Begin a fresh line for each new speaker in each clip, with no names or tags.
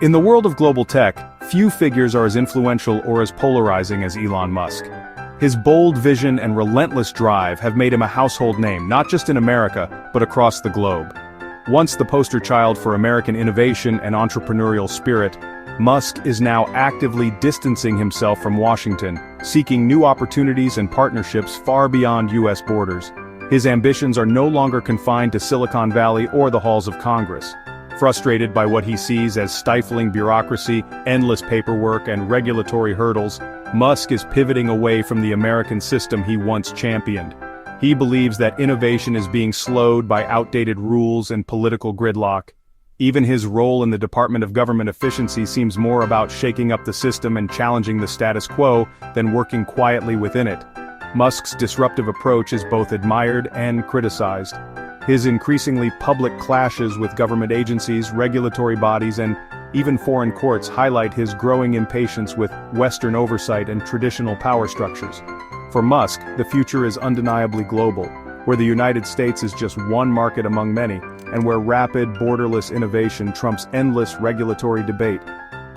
In the world of global tech, few figures are as influential or as polarizing as Elon Musk. His bold vision and relentless drive have made him a household name not just in America, but across the globe. Once the poster child for American innovation and entrepreneurial spirit, Musk is now actively distancing himself from Washington, seeking new opportunities and partnerships far beyond U.S. borders. His ambitions are no longer confined to Silicon Valley or the halls of Congress. Frustrated by what he sees as stifling bureaucracy, endless paperwork, and regulatory hurdles, Musk is pivoting away from the American system he once championed. He believes that innovation is being slowed by outdated rules and political gridlock. Even his role in the Department of Government Efficiency seems more about shaking up the system and challenging the status quo than working quietly within it. Musk's disruptive approach is both admired and criticized. His increasingly public clashes with government agencies, regulatory bodies, and even foreign courts highlight his growing impatience with Western oversight and traditional power structures. For Musk, the future is undeniably global, where the United States is just one market among many, and where rapid, borderless innovation trumps endless regulatory debate.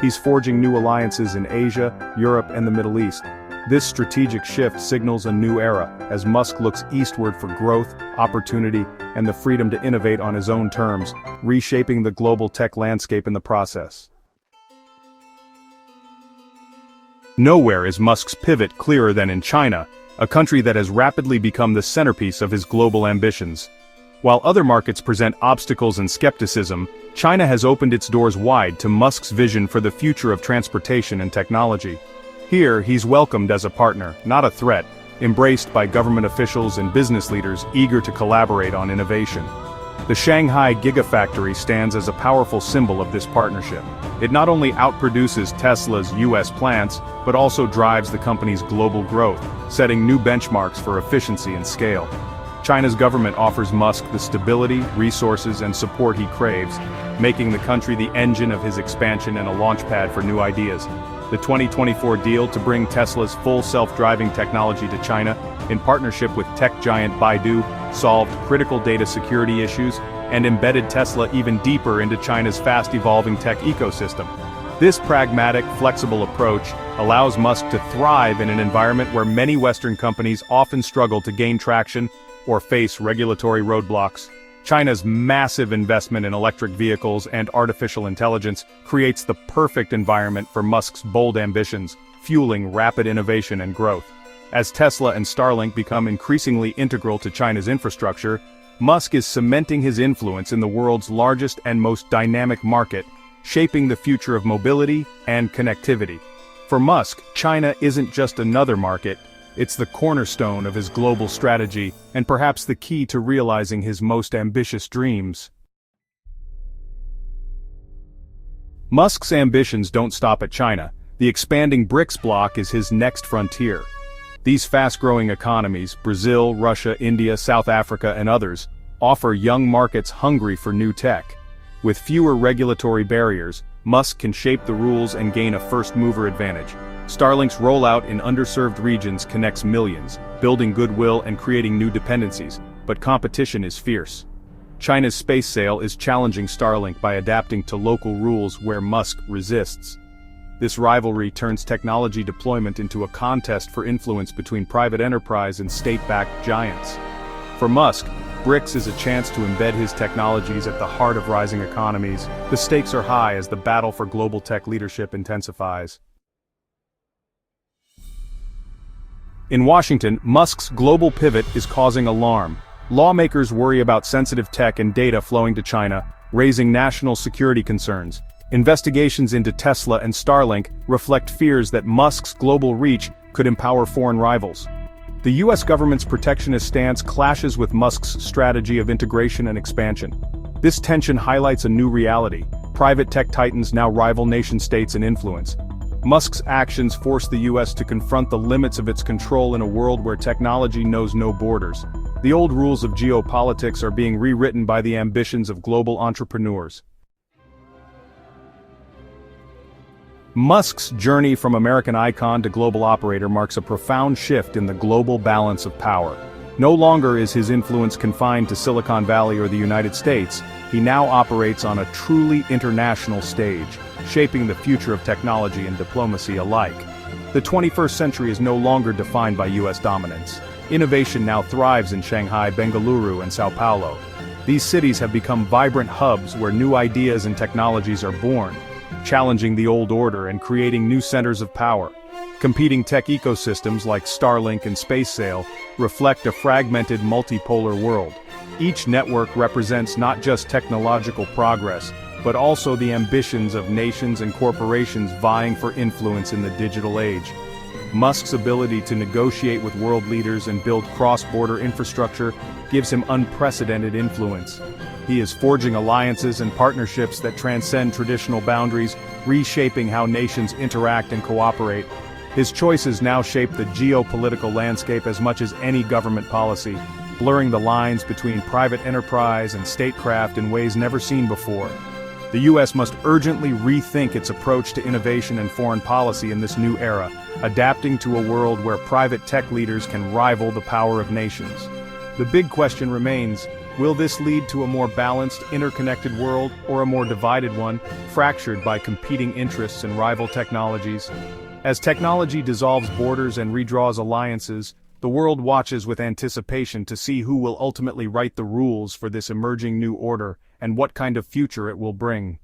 He's forging new alliances in Asia, Europe, and the Middle East. This strategic shift signals a new era, as Musk looks eastward for growth, opportunity, and the freedom to innovate on his own terms, reshaping the global tech landscape in the process. Nowhere is Musk's pivot clearer than in China, a country that has rapidly become the centerpiece of his global ambitions. While other markets present obstacles and skepticism, China has opened its doors wide to Musk's vision for the future of transportation and technology. Here, he's welcomed as a partner, not a threat, embraced by government officials and business leaders eager to collaborate on innovation. The Shanghai Gigafactory stands as a powerful symbol of this partnership. It not only outproduces Tesla's U.S. plants, but also drives the company's global growth, setting new benchmarks for efficiency and scale. China's government offers Musk the stability, resources, and support he craves, making the country the engine of his expansion and a launchpad for new ideas. The 2024 deal to bring Tesla's full self-driving technology to China, in partnership with tech giant Baidu, solved critical data security issues and embedded Tesla even deeper into China's fast-evolving tech ecosystem. This pragmatic, flexible approach allows Musk to thrive in an environment where many Western companies often struggle to gain traction or face regulatory roadblocks. China's massive investment in electric vehicles and artificial intelligence creates the perfect environment for Musk's bold ambitions, fueling rapid innovation and growth. As Tesla and Starlink become increasingly integral to China's infrastructure, Musk is cementing his influence in the world's largest and most dynamic market, shaping the future of mobility and connectivity. For Musk, China isn't just another market, it's the cornerstone of his global strategy, and perhaps the key to realizing his most ambitious dreams. Musk's ambitions don't stop at China. The expanding BRICS bloc is his next frontier. These fast-growing economies, Brazil, Russia, India, South Africa, and others, offer young markets hungry for new tech. With fewer regulatory barriers, Musk can shape the rules and gain a first-mover advantage. Starlink's rollout in underserved regions connects millions, building goodwill and creating new dependencies, but competition is fierce. China's space sale is challenging Starlink by adapting to local rules where Musk resists. This rivalry turns technology deployment into a contest for influence between private enterprise and state-backed giants. For Musk, BRICS is a chance to embed his technologies at the heart of rising economies. The stakes are high as the battle for global tech leadership intensifies. In Washington, Musk's global pivot is causing alarm. Lawmakers worry about sensitive tech and data flowing to China, raising national security concerns. Investigations into Tesla and Starlink reflect fears that Musk's global reach could empower foreign rivals. The U.S. government's protectionist stance clashes with Musk's strategy of integration and expansion. This tension highlights a new reality. Private tech titans now rival nation-states in influence. Musk's actions force the U.S. to confront the limits of its control in a world where technology knows no borders. The old rules of geopolitics are being rewritten by the ambitions of global entrepreneurs. Musk's journey from American icon to global operator marks a profound shift in the global balance of power. No longer is his influence confined to Silicon Valley or the United States, he now operates on a truly international stage, shaping the future of technology and diplomacy alike. The 21st century is no longer defined by US dominance. Innovation now thrives in Shanghai, Bengaluru, and Sao Paulo. These cities have become vibrant hubs where new ideas and technologies are born, challenging the old order and creating new centers of power. Competing tech ecosystems like Starlink and SpaceSail reflect a fragmented multipolar world. Each network represents not just technological progress, but also the ambitions of nations and corporations vying for influence in the digital age. Musk's ability to negotiate with world leaders and build cross-border infrastructure gives him unprecedented influence. He is forging alliances and partnerships that transcend traditional boundaries, reshaping how nations interact and cooperate. His choices now shape the geopolitical landscape as much as any government policy, blurring the lines between private enterprise and statecraft in ways never seen before. The US must urgently rethink its approach to innovation and foreign policy in this new era, adapting to a world where private tech leaders can rival the power of nations. The big question remains, will this lead to a more balanced, interconnected world, or a more divided one, fractured by competing interests and rival technologies? As technology dissolves borders and redraws alliances, the world watches with anticipation to see who will ultimately write the rules for this emerging new order and what kind of future it will bring.